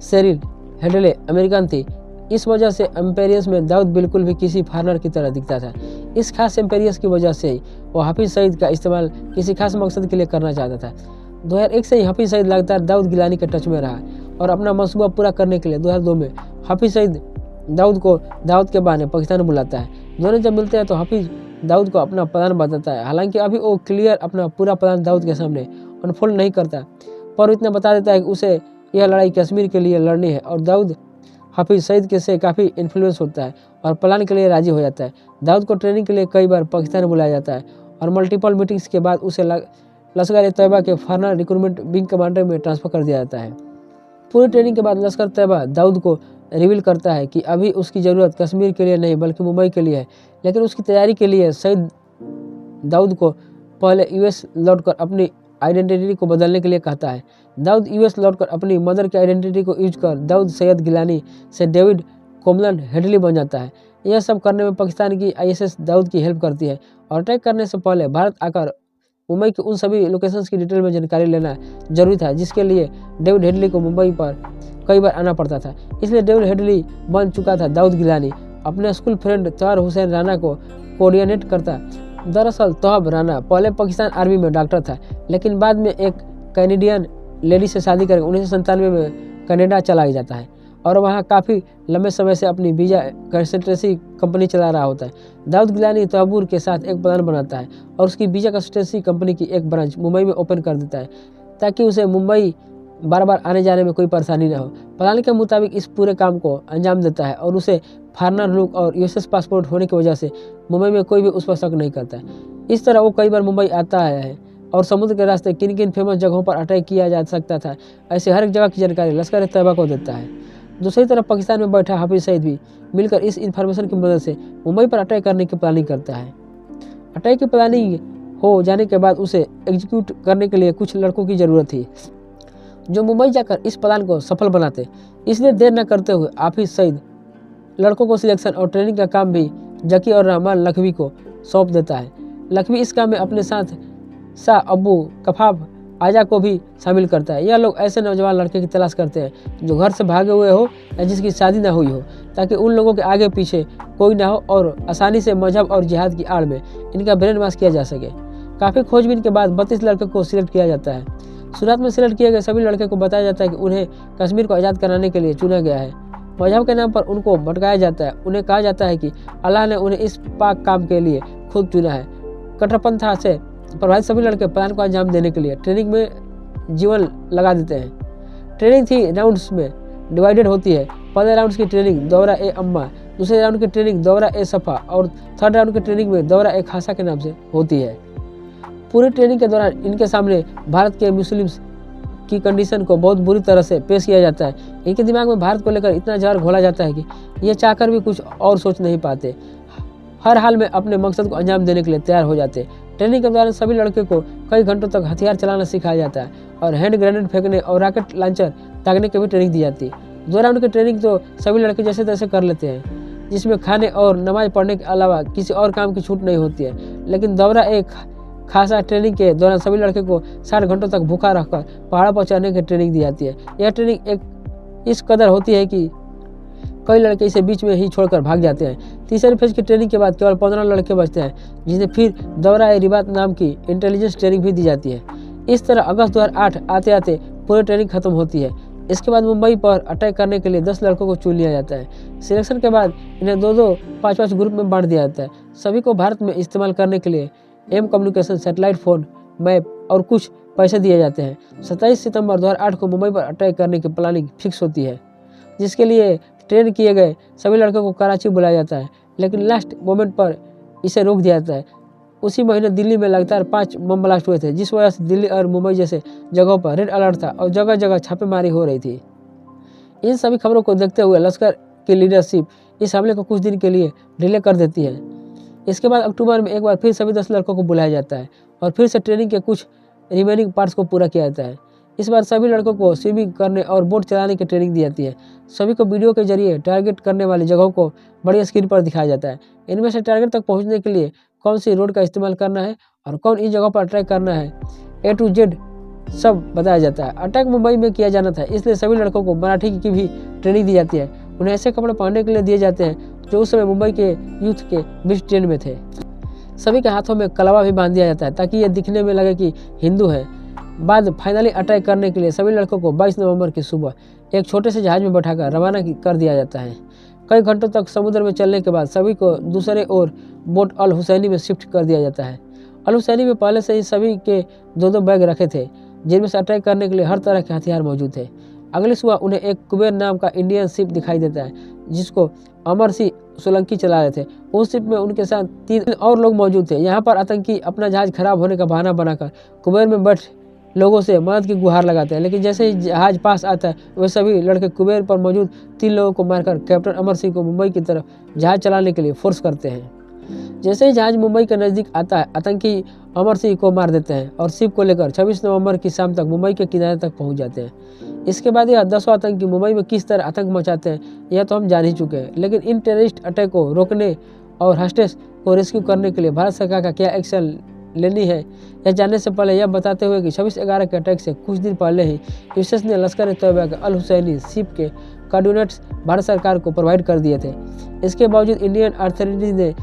शेरिल हेडले अमेरिकन थी। इस वजह से एम्पेरियस में दाऊद बिल्कुल भी किसी फॉरेनर की तरह दिखता था। इस खास एम्पेरियस की वजह से वो हफीज सईद का इस्तेमाल किसी खास मकसद के लिए करना चाहता था। 2001 से ही हफीज सईद लगातार दाऊद गिलानी के टच में रहा और अपना मंसूबा पूरा करने के लिए 2002 में हफीज सईद दाऊद को दावत के बहाने पाकिस्तान बुलाता है। दोनों जब मिलते हैं तो हफीज दाऊद को अपना प्लान बताता है। हालांकि अभी वो क्लियर अपना पूरा प्लान दाऊद के सामने अनफोल्ड नहीं करता, पर इतना बता देता है कि उसे यह लड़ाई कश्मीर के लिए लड़नी है और दाऊद हफीज सईद के से काफ़ी इन्फ्लुएंस होता है और प्लान के लिए राजी हो जाता है। दाऊद को ट्रेनिंग के लिए कई बार पाकिस्तान बुलाया जाता है और मल्टीपल मीटिंग्स के बाद उसे लश्कर तैयबा के फॉरेनर रिक्रूटमेंट विंग कमांडर में ट्रांसफर कर दिया जाता है। पूरी ट्रेनिंग के बाद लश्कर तैयबा दाऊद को रिवील करता है कि अभी उसकी ज़रूरत कश्मीर के लिए नहीं बल्कि मुंबई के लिए है, लेकिन उसकी तैयारी के लिए सईद दाऊद को पहले यूएस लौटकर अपनी आइडेंटिटी को बदलने के लिए कहता है। दाऊद यूएस लौटकर अपनी मदर की आइडेंटिटी को यूज कर दाऊद सैयद गिलानी से डेविड कोमलन हेडली बन जाता है। यह सब करने में पाकिस्तान की आईएसएस दाऊद की हेल्प करती है और अटैक करने से पहले भारत आकर मुंबई के उन सभी लोकेशंस की डिटेल में जानकारी लेना जरूरी था, जिसके लिए डेविड हेडली को मुंबई पर कई बार आना पड़ता था। इसलिए डेविड हेडली बन चुका था दाऊद गिलानी। अपने स्कूल फ्रेंड तौहर हुसैन राना को कोऑर्डिनेट करता। दरअसल तौहब राना पहले पाकिस्तान आर्मी में डॉक्टर था, लेकिन बाद में एक कैनेडियन लेडी से शादी करके 1997 में कनाडा चला जाता है और वहाँ काफ़ी लंबे समय से अपनी वीजा कंसल्टेंसी कंपनी चला रहा होता है। दाऊद गिलानी तहबूर के साथ एक प्लान बनाता है और उसकी वीजा कंसल्टेंसी कंपनी की एक ब्रांच मुंबई में ओपन कर देता है, ताकि उसे मुंबई बार बार आने जाने में कोई परेशानी न हो। प्लान के मुताबिक इस पूरे काम को अंजाम देता है और उसे फॉरेनर लुक और यूएस पासपोर्ट होने की वजह से मुंबई में कोई भी उस पर शक नहीं करता है। इस तरह वो कई बार मुंबई आता है और समुद्र के रास्ते किन किन फेमस जगहों पर अटैक किया जा सकता था, ऐसे हर एक जगह की जानकारी लश्कर तैयबा को देता है। दूसरी तरफ पाकिस्तान में बैठा हाफिज सईद भी मिलकर इस इंफॉर्मेशन की मदद से मुंबई पर अटैक करने की प्लानिंग करता है। अटैक की प्लानिंग हो जाने के बाद उसे एग्जीक्यूट करने के लिए कुछ लड़कों की ज़रूरत थी जो मुंबई जाकर इस प्लान को सफल बनाते। इसलिए देर न करते हुए हाफिज सईद लड़कों को सिलेक्शन और ट्रेनिंग का काम भी जकी और रहमान लखवी को सौंप देता है। लखवी इस काम में अपने साथ शाह अब्बू कफाफ आजा को भी शामिल करता है। यह लोग ऐसे नौजवान लड़के की तलाश करते हैं जो घर से भागे हुए हो या जिसकी शादी ना हुई हो, ताकि उन लोगों के आगे पीछे कोई ना हो और आसानी से मजहब और जिहाद की आड़ में इनका ब्रेन वॉश किया जा सके। काफ़ी खोजबीन के बाद 32 लड़कों को सिलेक्ट किया जाता है। शुरुआत में सिलेक्ट किए गए सभी लड़के को बताया जाता है कि उन्हें कश्मीर को आज़ाद कराने के लिए चुना गया है। मजहब के नाम पर उनको भटकाया जाता है। उन्हें कहा जाता है कि अल्लाह ने उन्हें इस पाक काम के लिए खुद चुना है। कट्टरपंथा से प्रभावित सभी लड़के प्लान को अंजाम देने के लिए ट्रेनिंग में जीवन लगा देते हैं। ट्रेनिंग 3 राउंड्स में डिवाइडेड होती है। पहले राउंड की ट्रेनिंग दौरा ए अम्मा, दूसरे राउंड की ट्रेनिंग दौरा ए सफ़ा और थर्ड राउंड की ट्रेनिंग में दौरा ए खासा के नाम से होती है। पूरी ट्रेनिंग के दौरान इनके सामने भारत के मुस्लिम्स की कंडीशन को बहुत बुरी तरह से पेश किया जाता है। इनके दिमाग में भारत को लेकर इतना जहर घोला जाता है कि ये चाहकर भी कुछ और सोच नहीं पाते। हर हाल में अपने मकसद को अंजाम देने के लिए तैयार हो जाते। ट्रेनिंग के दौरान सभी लड़के को कई घंटों तक हथियार चलाना सिखाया जाता है और हैंड ग्रेनेड फेंकने और रॉकेट लॉन्चर दागने की भी ट्रेनिंग दी जाती है। 2 राउंड की ट्रेनिंग तो सभी लड़के जैसे तैसे कर लेते हैं, जिसमें खाने और नमाज पढ़ने के अलावा किसी और काम की छूट नहीं होती है। लेकिन दौरा एक खासा ट्रेनिंग के दौरान सभी लड़के को 60 घंटों तक भूखा रखकर पहाड़ पर चढ़ने की ट्रेनिंग दी जाती है। यह ट्रेनिंग एक इस कदर होती है कि कई लड़के इसे बीच में ही छोड़कर भाग जाते हैं। तीसरे फेज की ट्रेनिंग के बाद केवल 15 लड़के बचते हैं, जिन्हें फिर दौरा ए रिबात नाम की इंटेलिजेंस ट्रेनिंग भी दी जाती है। इस तरह अगस्त 2008 आते आते पूरी ट्रेनिंग खत्म होती है। इसके बाद मुंबई पर अटैक करने के लिए 10 लड़कों को चुन लिया जाता है। सिलेक्शन के बाद इन्हें 2-2, 5-5 ग्रुप में बांट दिया जाता है। सभी को भारत में इस्तेमाल करने के लिए एम कम्युनिकेशन, सैटेलाइट फ़ोन, मैप और कुछ पैसे दिए जाते हैं। 27 सितंबर 2008 को मुंबई पर अटैक करने की प्लानिंग फिक्स होती है, जिसके लिए ट्रेन किए गए सभी लड़कों को कराची बुलाया जाता है, लेकिन लास्ट मोमेंट पर इसे रोक दिया जाता है। उसी महीने दिल्ली में लगातार 5 बम ब्लास्ट हुए थे, जिस वजह से दिल्ली और मुंबई जैसे जगहों पर रेड अलर्ट था और जगह जगह छापेमारी हो रही थी। इन सभी खबरों को देखते हुए लश्कर की लीडरशिप इस हमले को कुछ दिन के लिए डिले कर देती है। इसके बाद अक्टूबर में एक बार फिर सभी 10 लड़कों को बुलाया जाता है और फिर से ट्रेनिंग के कुछ रिमेनिंग पार्ट्स को पूरा किया जाता है। इस बार सभी लड़कों को स्विमिंग करने और बोट चलाने की ट्रेनिंग दी जाती है। सभी को वीडियो के जरिए टारगेट करने वाली जगहों को बड़ी स्क्रीन पर दिखाया जाता है। इनमें से टारगेट तक पहुंचने के लिए कौन सी रोड का इस्तेमाल करना है और कौन इन जगहों पर अटैक करना है, A to Z सब बताया जाता है। अटैक मुंबई में किया जाना था, इसलिए सभी लड़कों को मराठी की भी ट्रेनिंग दी जाती है। उन्हें ऐसे कपड़े पहनने के लिए दिए जाते हैं जो उस समय मुंबई के यूथ के बीच ट्रेंड में थे। सभी के हाथों में कलावा भी बांध दिया जाता है ताकि ये दिखने में लगे कि हिंदू है। बाद फाइनली अटैक करने के लिए सभी लड़कों को 22 नवंबर की सुबह एक छोटे से जहाज में बैठाकर रवाना कर दिया जाता है। कई घंटों तक समुद्र में चलने के बाद सभी को दूसरे ओर बोट अल हुसैनी में शिफ्ट कर दिया जाता है। अल हुसैनी में पहले से ही सभी के 2-2 बैग रखे थे, जिनमें से अटैक करने के लिए हर तरह के हथियार मौजूद थे। अगली सुबह उन्हें एक कुबेर नाम का इंडियन शिप दिखाई देता है, जिसको अमर सिंह सोलंकी चला रहे थे। उस शिप में उनके साथ 3 और लोग मौजूद थे। यहाँ पर आतंकी अपना जहाज खराब होने का बहाना बनाकर कुबेर में बैठ लोगों से मदद की गुहार लगाते हैं, लेकिन जैसे ही जहाज पास आता है वे सभी लड़के कुबेर पर मौजूद 3 लोगों को मारकर कैप्टन अमर सिंह को मुंबई की तरफ जहाज चलाने के लिए फोर्स करते हैं। जैसे ही जहाज मुंबई के नज़दीक आता है, आतंकी अमर सिंह को मार देते हैं और शिप को लेकर 26 नवंबर की शाम तक मुंबई के किनारे तक पहुंच जाते हैं। इसके बाद यह 10 आतंकी मुंबई में किस तरह आतंक मचाते हैं यह तो हम जान ही चुके हैं, लेकिन इन टेररिस्ट अटैक को रोकने और हॉस्टेज को रेस्क्यू करने के लिए भारत सरकार का क्या एक्शन लेनी है, यह जानने से पहले यह बताते हुए कि 26/11 के अटैक से कुछ दिन पहले ही यूएस ने लश्कर-ए-तैयबा के अल हुसैनी शिप के कोऑर्डिनेट्स भारत सरकार को प्रोवाइड कर दिए थे। इसके बावजूद इंडियन अथॉरिटीज ने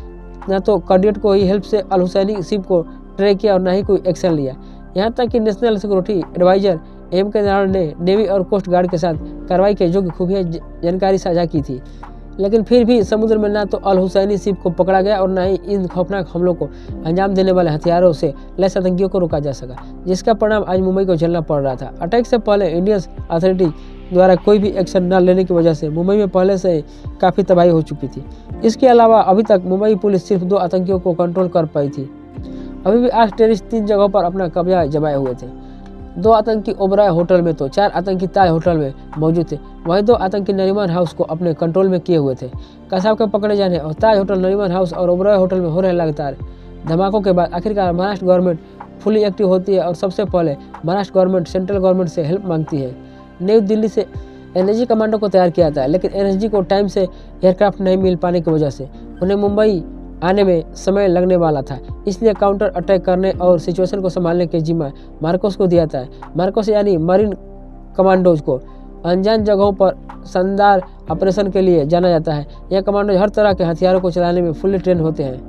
न तो कोऑर्डिनेट को ही हेल्प से अल हुसैनी शिप को ट्रैक किया और न ही कोई एक्शन लिया। यहाँ तक कि national security adviser M.K. Narayan ने नेवी और कोस्ट गार्ड के साथ कार्रवाई के योग्य खुफिया जानकारी साझा की थी, लेकिन फिर भी समुद्र में न तो अल हुसैनी शिप को पकड़ा गया और न ही इन खौफनाक हमलों को अंजाम देने वाले हथियारों से लैस आतंकियों को रोका जा सका, जिसका परिणाम आज मुंबई को झेलना पड़ रहा था। अटैक से पहले इंडियन अथॉरिटी द्वारा कोई भी एक्शन न लेने की वजह से मुंबई में पहले से काफ़ी तबाही हो चुकी थी। इसके अलावा अभी तक मुंबई पुलिस सिर्फ 2 आतंकियों को कंट्रोल कर पाई थी। अभी भी 8 टेररिस्ट 3 जगहों पर अपना कब्जा जमाए हुए थे। 2 आतंकी ओबराय होटल में तो 4 आतंकी ताज होटल में मौजूद थे। वहीं 2 आतंकी नरीमन हाउस को अपने कंट्रोल में किए हुए थे। कसाब के पकड़े जाने और ताज होटल, नरीमन हाउस और ओबराय होटल में हो रहे लगातार धमाकों के बाद आखिरकार महाराष्ट्र गवर्नमेंट फुली एक्टिव होती है और सबसे पहले महाराष्ट्र गवर्नमेंट सेंट्रल गवर्नमेंट से हेल्प मांगती है। न्यू दिल्ली से एनएसजी कमांडो को तैयार किया था, लेकिन एनएसजी को टाइम से एयरक्राफ्ट नहीं मिल पाने की वजह से उन्हें मुंबई आने में समय लगने वाला था। इसलिए काउंटर अटैक करने और सिचुएशन को संभालने के जिम्मा मार्कोस को दिया था। मार्कोस यानी मरीन कमांडोज को अनजान जगहों पर शानदार ऑपरेशन के लिए जाना जाता है। यह कमांडोज हर तरह के हथियारों को चलाने में फुल्ली ट्रेन होते हैं,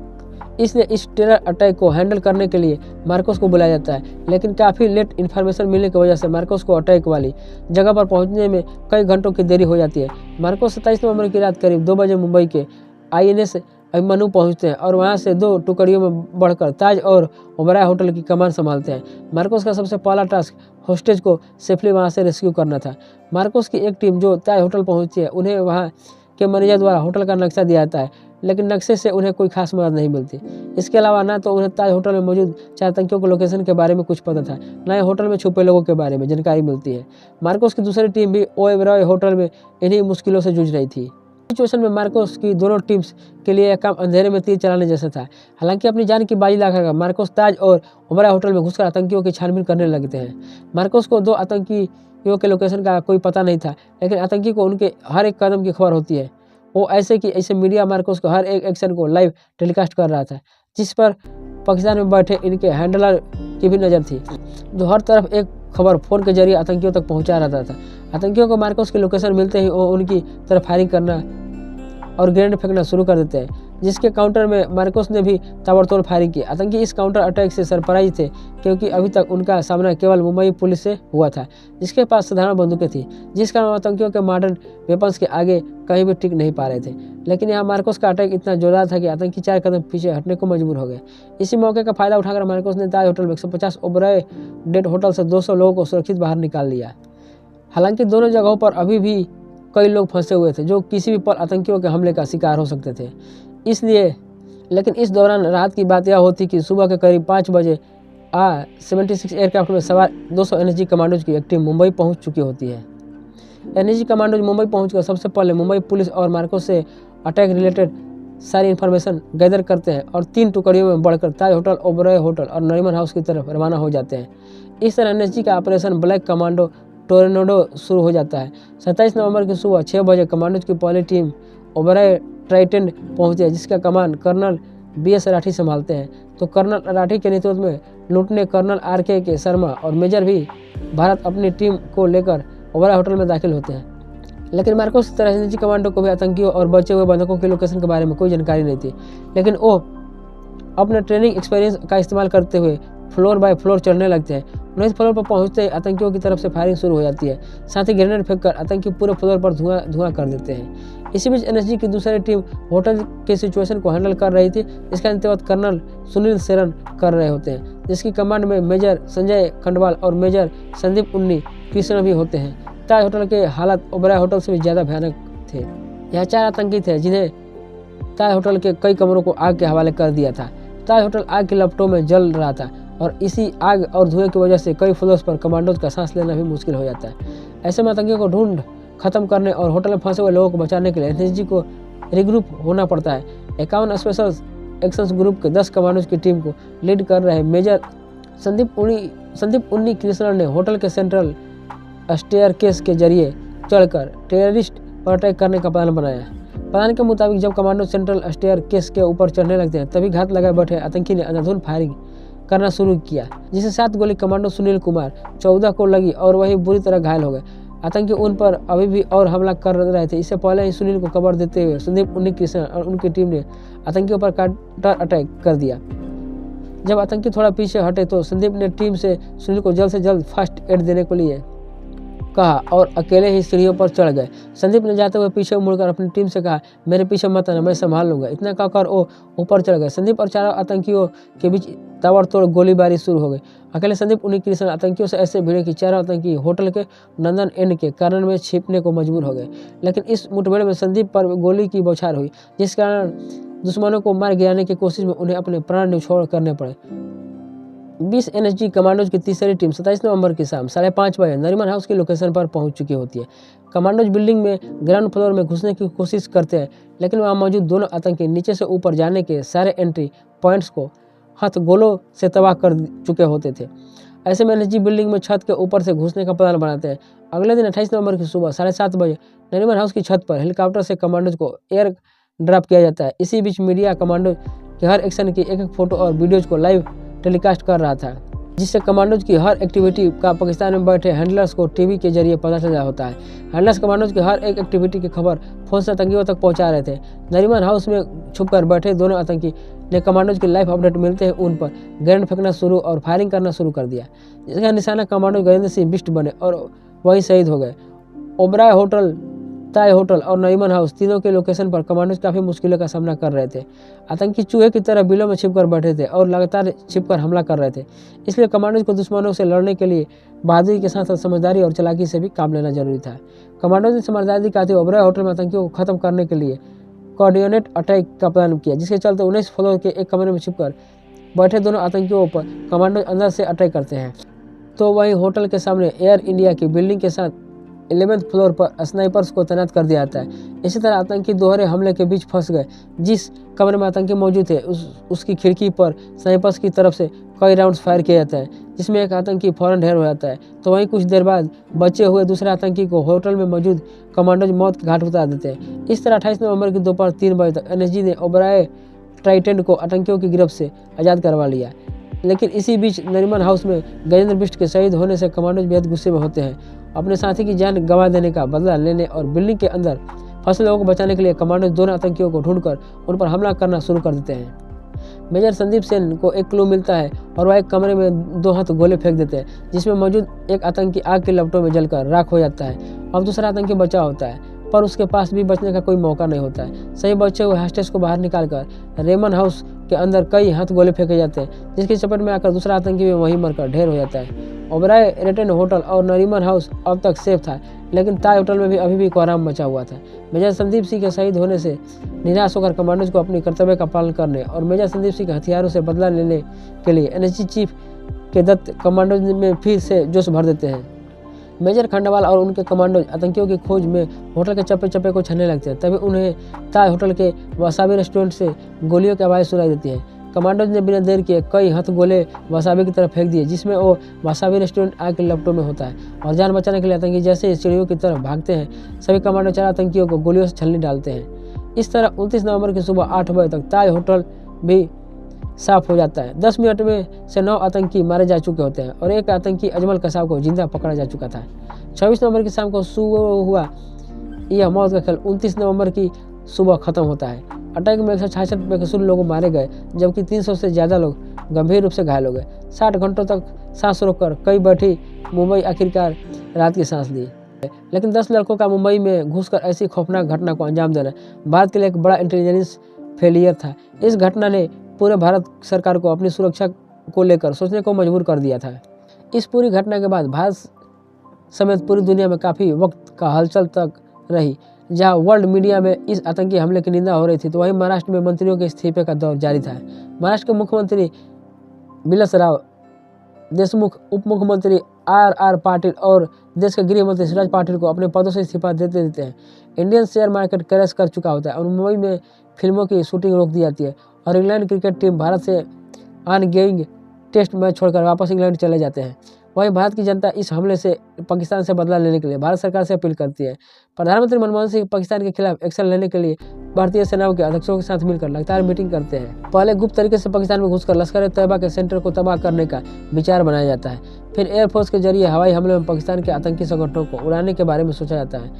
इसलिए इस टेरर अटैक को हैंडल करने के लिए मार्कोस को बुलाया जाता है। लेकिन काफ़ी लेट इन्फॉर्मेशन मिलने की वजह से मार्कोस को अटैक वाली जगह पर पहुंचने में कई घंटों की देरी हो जाती है। मार्कोस 27 नवंबर की रात करीब 2 बजे मुंबई के INS अभिमन्यु पहुंचते हैं और वहां से 2 टुकड़ियों में बढ़कर ताज और ओबराय होटल की कमान संभालते हैं। मार्कोस का सबसे पहला टास्क होस्टेज को सेफली वहां से रेस्क्यू करना था। मार्कोस की एक टीम जो ताज होटल पहुंचती है, उन्हें वहां के मैनेजर द्वारा होटल का नक्शा दिया जाता है, लेकिन नक्शे से उन्हें कोई खास मदद नहीं मिलती। इसके अलावा ना तो उन्हें ताज होटल में मौजूद 4 आतंकियों के लोकेशन के बारे में कुछ पता था, न ही होटल में छुपे लोगों के बारे में जानकारी मिलती है। मार्कोस की दूसरी टीम भी ओबराय होटल में इन्हीं मुश्किलों से जूझ रही थी। सिचुएशन में मार्कोस की दोनों टीम्स के लिए यह काम अंधेरे में तीर चलाने जैसा था। हालांकि अपनी जान की बाजी लगाकर मार्कोस ताज और ओबराय होटल में घुसकर आतंकियों की छानबीन करने लगते हैं। मार्कोस को 2 आतंकियों के लोकेशन का कोई पता नहीं था, लेकिन आतंकी को उनके हर एक कदम की खबर होती है। वो ऐसे मीडिया मार्कोस को हर एक एक्शन को लाइव टेलीकास्ट कर रहा था, जिस पर पाकिस्तान में बैठे इनके हैंडलर की भी नज़र थी, जो हर तरफ एक खबर फोन के जरिए आतंकियों तक पहुंचा रहा था। आतंकियों को मार्कोस की लोकेशन मिलते ही वो उनकी तरफ फायरिंग करना और ग्रेनेड फेंकना शुरू कर देते हैं, जिसके काउंटर में मार्कोस ने भी ताबड़तोड़ फायरिंग की। आतंकी इस काउंटर अटैक से सरप्राइज थे, क्योंकि अभी तक उनका सामना केवल मुंबई पुलिस से हुआ था, जिसके पास साधारण बंदूकें थी, जिस कारण आतंकियों के मॉडर्न वेपन्स के आगे कहीं भी टिक नहीं पा रहे थे। लेकिन यहाँ मार्कोस का अटैक इतना जोरदार था कि आतंकी 4 कदम पीछे हटने को मजबूर हो गए। इसी मौके का फायदा उठाकर मार्कोस ने ताज होटल में 150 ओबराय डेड होटल से 200 लोगों को सुरक्षित बाहर निकाल लिया। हालांकि दोनों जगहों पर अभी भी कई लोग फंसे हुए थे, जो किसी भी पल आतंकियों के हमले का शिकार हो सकते थे। लेकिन इस दौरान रात की बात यह होती कि सुबह के करीब 5 बजे 76 एयरक्राफ्ट में सवार 200 एनएसजी कमांडोज की एक टीम मुंबई पहुंच चुकी होती है। एनएसजी कमांडोज मुंबई पहुंचकर सबसे पहले मुंबई पुलिस और मार्कोस से अटैक रिलेटेड सारी इन्फॉर्मेशन गैदर करते हैं और 3 टुकड़ियों में बढ़कर ताज होटल, ओबराय होटल और नरीमन हाउस की तरफ रवाना हो जाते हैं। इस तरह एनएसजी का ऑपरेशन ब्लैक कमांडो टोर्नेडो शुरू हो जाता है। 27 नवंबर की सुबह 6 बजे कमांडोज की पहली टीम ओबराय ट्राइटेंट पहुंचती है, जिसका कमान कर्नल BS राठी संभालते हैं। तो कर्नल राठी के नेतृत्व में लूटने कर्नल RK शर्मा और मेजर भी भारत अपनी टीम को लेकर ओबराय होटल में दाखिल होते हैं। लेकिन मार्कोस की तरह एनएसजी कमांडो को भी आतंकियों और बचे हुए बंधकों के लोकेशन के बारे में कोई जानकारी नहीं थी, लेकिन वो अपने ट्रेनिंग एक्सपीरियंस का इस्तेमाल करते हुए फ्लोर बाय फ्लोर चढ़ने लगते हैं। 19 फ्लोर पर पहुंचते ही आतंकियों की तरफ से फायरिंग शुरू हो जाती है। साथ ही ग्रेनेड फेंककर आतंकी पूरे फ्लोर पर धुआं कर देते हैं। इसी बीच एनएसजी की दूसरी टीम होटल के सिचुएशन को हैंडल कर रही थी। इसका इंतजाम कर्नल सुनील सेरन कर रहे होते हैं, जिसकी कमांड में मेजर संजय खंडवाल और मेजर संदीप उन्नी कृष्ण भी होते हैं। ताज होटल के हालात ओबराय होटल से भी ज़्यादा भयानक थे। यहाँ 4 आतंकी थे, जिन्हें ताज होटल के कई कमरों को आग के हवाले कर दिया था। ताज होटल आग की लपटों में जल रहा था और इसी आग और धुएं की वजह से कई फ्लोर्स पर कमांडोज का सांस लेना भी मुश्किल हो जाता है। ऐसे में आतंकियों को ढूंढ खत्म करने और होटल में फंसे हुए लोगों को बचाने के लिए एनएसजी को रिग्रुप होना पड़ता है। 51 स्पेशल एक्शन ग्रुप के 10 कमांडोज की टीम को लीड कर रहे मेजर संदीप उन्नी कृष्णन ने होटल के सेंट्रल स्टेयरकेस के जरिए चढ़कर टेररिस्ट पर अटैक करने का प्लान बनाया। प्लान के मुताबिक जब कमांडो सेंट्रल स्टेयरकेस के ऊपर चढ़ने लगते हैं तभी घात लगाए बैठे आतंकी ने अंधाधुंध फायरिंग करना शुरू किया, जिसे 7 गोली कमांडो सुनील कुमार 14 को लगी और वही बुरी तरह घायल हो गए। आतंकी उन पर अभी भी और हमला कर रहे थे। इससे पहले ही सुनील को कवर देते हुए संदीप उन्नी कृष्णन और उनकी टीम ने आतंकियों पर काउंटर अटैक कर दिया। जब आतंकी थोड़ा पीछे हटे तो संदीप ने टीम से सुनील को जल्द से जल्द फर्स्ट एड देने के लिए कहा और अकेले ही सीढ़ियों पर चढ़ गए। संदीप ने जाते हुए पीछे मुड़कर अपनी टीम से कहा, मेरे पीछे मत आना, मैं संभाल लूंगा। इतना कहकर वो ऊपर चढ़ गए। संदीप और चारों आतंकियों के बीच ताबड़तोड़ गोलीबारी शुरू हो गई। अकेले संदीप उन्नी कृष्ण आतंकियों से ऐसे भिड़े कि चारों आतंकी होटल के नंदन एंड के कारण में छिपने को मजबूर हो गए। लेकिन इस मुठभेड़ में संदीप पर गोली की बौछार हुई, जिस कारण दुश्मनों को मार गिराने की कोशिश में उन्हें अपने प्राण न्यौछावर करने पड़े। 20 एनएसजी कमांडोज की तीसरी टीम 27 नवंबर की शाम 5:30 बजे नरीमन हाउस की लोकेशन पर पहुंच चुकी होती है। कमांडोज बिल्डिंग में ग्राउंड फ्लोर में घुसने की कोशिश करते हैं, लेकिन वहां मौजूद दोनों आतंकी नीचे से ऊपर जाने के सारे एंट्री पॉइंट्स को हथगोलों से तबाह कर चुके होते थे। ऐसे में एनएसजी बिल्डिंग में छत के ऊपर से घुसने का प्लान बनाते हैं। अगले दिन 28 नवंबर की सुबह 7:30 बजे नरीमन हाउस की छत पर हेलीकॉप्टर से कमांडोज को एयर ड्रॉप किया जाता है। इसी बीच मीडिया कमांडोज के हर एक्शन की एक फोटो और वीडियोज को लाइव टेलीकास्ट कर रहा था, जिससे कमांडोज की हर एक्टिविटी का पाकिस्तान में बैठे हैंडलर्स को टीवी के जरिए पता चल होता है। हैंडलर्स कमांडोज की हर एक एक्टिविटी की खबर फोन से आतंकियों तक पहुंचा रहे थे। नरीमन हाउस में छुपकर बैठे दोनों आतंकी ने कमांडोज की लाइव अपडेट मिलते ही उन पर ग्रेनेड फेंकना शुरू और फायरिंग करना शुरू कर दिया, जिसका निशाना कमांडो गजेंद्र सिंह बिष्ट बने और वहीं शहीद हो गए। ओबराय होटल, ताज होटल और नरीमन हाउस तीनों के लोकेशन पर कमांडोज काफी मुश्किलों का सामना कर रहे थे। आतंकी चूहे की तरह बिलों में छिपकर बैठे थे और लगातार छिपकर हमला कर रहे थे। इसलिए कमांडोज को दुश्मनों से लड़ने के लिए बहादुरी के साथ साथ समझदारी और चालाकी से भी काम लेना जरूरी था। कमांडोज ने समझदारी दिखाते हुए ओबराय होटल में आतंकियों को खत्म करने के लिए कोऑर्डिनेट अटैक का प्लान किया, जिसके चलते 19 फ्लोर के एक कमरे में छिपकर बैठे दोनों आतंकियों पर कमांडोज अंदर से अटैक करते हैं। तो वहीं होटल के सामने एयर इंडिया की बिल्डिंग के साथ 11th फ्लोर पर स्नाइपर्स को तैनात कर दिया जाता है। इसी तरह आतंकी दोहरे हमले के बीच फंस गए। जिस कमरे में आतंकी मौजूद थे उसकी खिड़की पर स्नाइपर्स की तरफ से कई राउंड्स फायर किए जाते हैं, जिसमें एक आतंकी फौरन ढेर हो जाता है। तो वहीं कुछ देर बाद बचे हुए दूसरे आतंकी को होटल में मौजूद कमांडोज मौत के घाट उतार देते हैं। इस तरह 28 नवंबर की दोपहर 3 बजे तक एनएसजी ने ओबराय ट्राइटेंट को आतंकियों की गिरफ्त से आज़ाद करवा लिया। लेकिन इसी बीच नरीमन हाउस में गजेंद्र बिष्ट के शहीद होने से कमांडोज बेहद गुस्से में होते हैं। अपने साथी की जान गंवा देने का बदला लेने और बिल्डिंग के अंदर फंसे लोगों को बचाने के लिए कमांडोज दोनों आतंकियों को ढूंढकर उन पर हमला करना शुरू कर देते हैं। मेजर संदीप सेन को एक क्लू मिलता है और वह एक कमरे में 2 हाथ गोले फेंक देते हैं, जिसमें मौजूद एक आतंकी आग की लपटों में जलकर राख हो जाता है और दूसरा आतंकी बचा होता है, पर उसके पास भी बचने का कोई मौका नहीं होता है। सही बचे हुए हॉस्टेज को बाहर निकालकर रेमन हाउस के अंदर कई हाथ गोले फेंके जाते हैं, जिसकी चपेट में आकर दूसरा आतंकी भी वहीं मरकर ढेर हो जाता है। ओबराय रेटेन होटल और नरीमन हाउस अब तक सेफ था, लेकिन ताज होटल में भी अभी भी कोहराम मचा हुआ था। मेजर संदीप सिंह के शहीद होने से निराश होकर कमांडोज को अपने कर्तव्य का पालन करने और मेजर संदीप सिंह के हथियारों से बदला लेने के लिए एनएसजी चीफ के दत्त कमांडोज में फिर से जोश भर देते हैं। मेजर खंडवाल और उनके कमांडोज आतंकियों की खोज में होटल के चप्पे चप्पे को छानने लगते हैं। तभी उन्हें ताज होटल के वसाबी रेस्टोरेंट से गोलियों की आवाज़ सुनाई देती है। कमांडोज ने बिना देर किए कई हाथ गोले वसाबी की तरफ फेंक दिए, जिसमें वो वसाबी रेस्टोरेंट आग के लपटों में होता है और जान बचाने के लिए आतंकी जैसे चिड़ियों की तरफ भागते हैं, सभी कमांडो 4 आतंकियों को गोलियों से छलनी डालते हैं। इस तरह 29 नवंबर की सुबह 8 बजे तक ताज होटल भी साफ हो जाता है। 10 मिनट में से 9 आतंकी मारे जा चुके होते हैं और एक आतंकी अजमल कसाब को जिंदा पकड़ा जा चुका था। 26 नवंबर की शाम को शुरू हुआ यह मौत का खेल 29 नवंबर की सुबह खत्म होता है। अटैक में 166 बेकसूर लोग मारे गए, जबकि 300 से ज़्यादा लोग गंभीर रूप से घायल हो गए। 60 घंटों तक सांस रोककर कई बैठी मुंबई आखिरकार रात की सांस ली। लेकिन 10 लड़कों का मुंबई में घुसकर ऐसी खौफनाक घटना को अंजाम देना भारत के लिए एक बड़ा इंटेलिजेंस फेलियर था। इस घटना ने पूरे भारत सरकार को अपनी सुरक्षा को लेकर सोचने को मजबूर कर दिया था। इस पूरी घटना के बाद भारत समेत पूरी दुनिया में काफ़ी वक्त का हलचल तक रही। जहां वर्ल्ड मीडिया में इस आतंकी हमले की निंदा हो रही थी, तो वहीं महाराष्ट्र में मंत्रियों के इस्तीफे का दौर जारी था। महाराष्ट्र के मुख्यमंत्री विलासराव देशमुख, उप मुख्यमंत्री आर पाटिल और देश के गृह मंत्री शिवराज पाटिल को अपने पदों से इस्तीफा देते देते हैं। इंडियन शेयर मार्केट क्रैश कर चुका होता है और मुंबई में फिल्मों की शूटिंग रोक दी जाती है और इंग्लैंड क्रिकेट टीम भारत से ऑनगोइंग टेस्ट मैच छोड़कर वापस इंग्लैंड चले जाते हैं। वहीं भारत की जनता इस हमले से पाकिस्तान से बदला लेने के लिए भारत सरकार से अपील करती है। प्रधानमंत्री मनमोहन सिंह पाकिस्तान के खिलाफ एक्शन लेने के लिए भारतीय सेनाओं के अध्यक्षों के साथ मिलकर लगातार मीटिंग करते हैं। पहले गुप्त तरीके से पाकिस्तान में घुसकर लश्कर-ए-तैयबा के सेंटर को तबाह करने का विचार बनाया जाता है। फिर एयरफोर्स के जरिए हवाई हमले में पाकिस्तान के आतंकी संगठनों को उड़ाने के बारे में सोचा जाता है,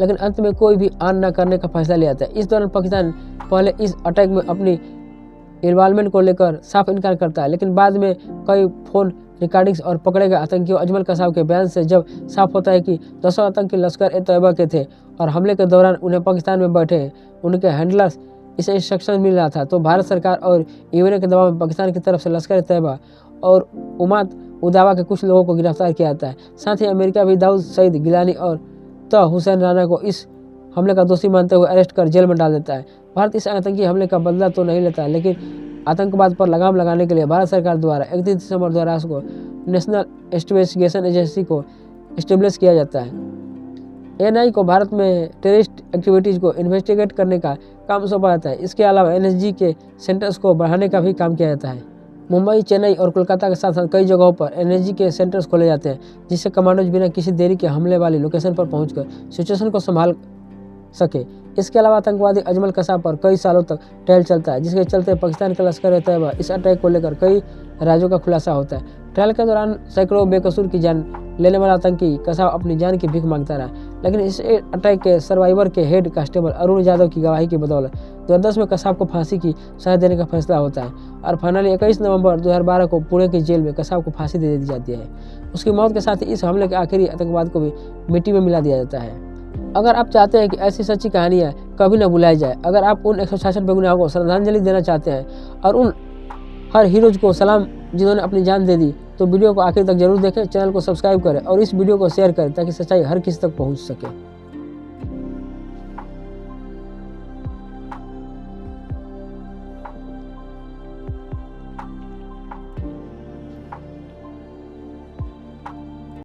लेकिन अंत में कोई भी ऑन न करने का फैसला लिया जाता है। इस दौरान पाकिस्तान पहले इस अटैक में अपनी इन्वॉल्वमेंट को लेकर साफ इनकार करता है, लेकिन बाद में कई फोन रिकॉर्डिंग्स और पकड़े गए आतंकियों अजमल कसाब के बयान से जब साफ होता है कि 200 आतंकी लश्कर-ए-तैयबा के थे और हमले के दौरान उन्हें पाकिस्तान में बैठे उनके हैंडलर्स इसे इंस्ट्रक्शन मिल रहा था, तो भारत सरकार और यूएन के दबाव में पाकिस्तान की तरफ से लश्कर-ए-तैयबा और उम्माद उदावा के कुछ लोगों को गिरफ्तार किया जाता है। साथ ही अमेरिका भी दाऊद सईद गिलानी और हुसैन राना को इस हमले का दोषी मानते हुए अरेस्ट कर जेल में डाल देता है। भारत इस आतंकी हमले का बदला तो नहीं लेता, लेकिन आतंकवाद पर लगाम लगाने के लिए भारत सरकार द्वारा 31 दिसंबर 2008 को नेशनल इन्वेस्टिगेशन एजेंसी को एस्टेब्लिश किया जाता है। एनआई को भारत में टेररिस्ट एक्टिविटीज़ को इन्वेस्टिगेट करने का काम सौंपा जाता है। इसके अलावा एनएसजी के सेंटर्स को बढ़ाने का भी काम किया जाता है। मुंबई, चेन्नई और कोलकाता के साथ साथ कई जगहों पर एनएसजी के सेंटर्स खोले जाते हैं, जिससे कमांडोज बिना किसी देरी के हमले वाली लोकेशन पर पहुंचकर सिचुएशन को संभाल सके। इसके अलावा आतंकवादी अजमल कसाब पर कई सालों तक ट्रायल चलता है, जिसके चलते पाकिस्तान के लश्कर-ए-तैयबा इस अटैक को लेकर कई राज्यों का खुलासा होता है। ट्रायल के दौरान सैकड़ों बेकसूर की जान लेने वाला आतंकी कसाब अपनी जान की भीख मांगता रहा, लेकिन इस अटैक के सर्वाइवर के हेड कांस्टेबल अरुण यादव की गवाही की बदौलत 2010 में कसाब को फांसी की सजा देने का फैसला होता है और फाइनली 21 नवंबर 2012 को पुणे की जेल में कसाब को फांसी दे दी जाती है। उसकी मौत के साथ ही इस हमले के आखिरी आतंकवाद को भी मिट्टी में मिला दिया जाता है। अगर आप चाहते हैं कि ऐसी सच्ची कहानियाँ कभी न भुलाई जाए, अगर आप उन 166 बेगुनाहों को श्रद्धांजलि देना चाहते हैं और उन हर हीरोज को सलाम जिन्होंने अपनी जान दे दी, तो वीडियो को आखिर तक जरूर देखें, चैनल को सब्सक्राइब करें और इस वीडियो को शेयर करें ताकि सच्चाई हर किसी तक पहुंच सके।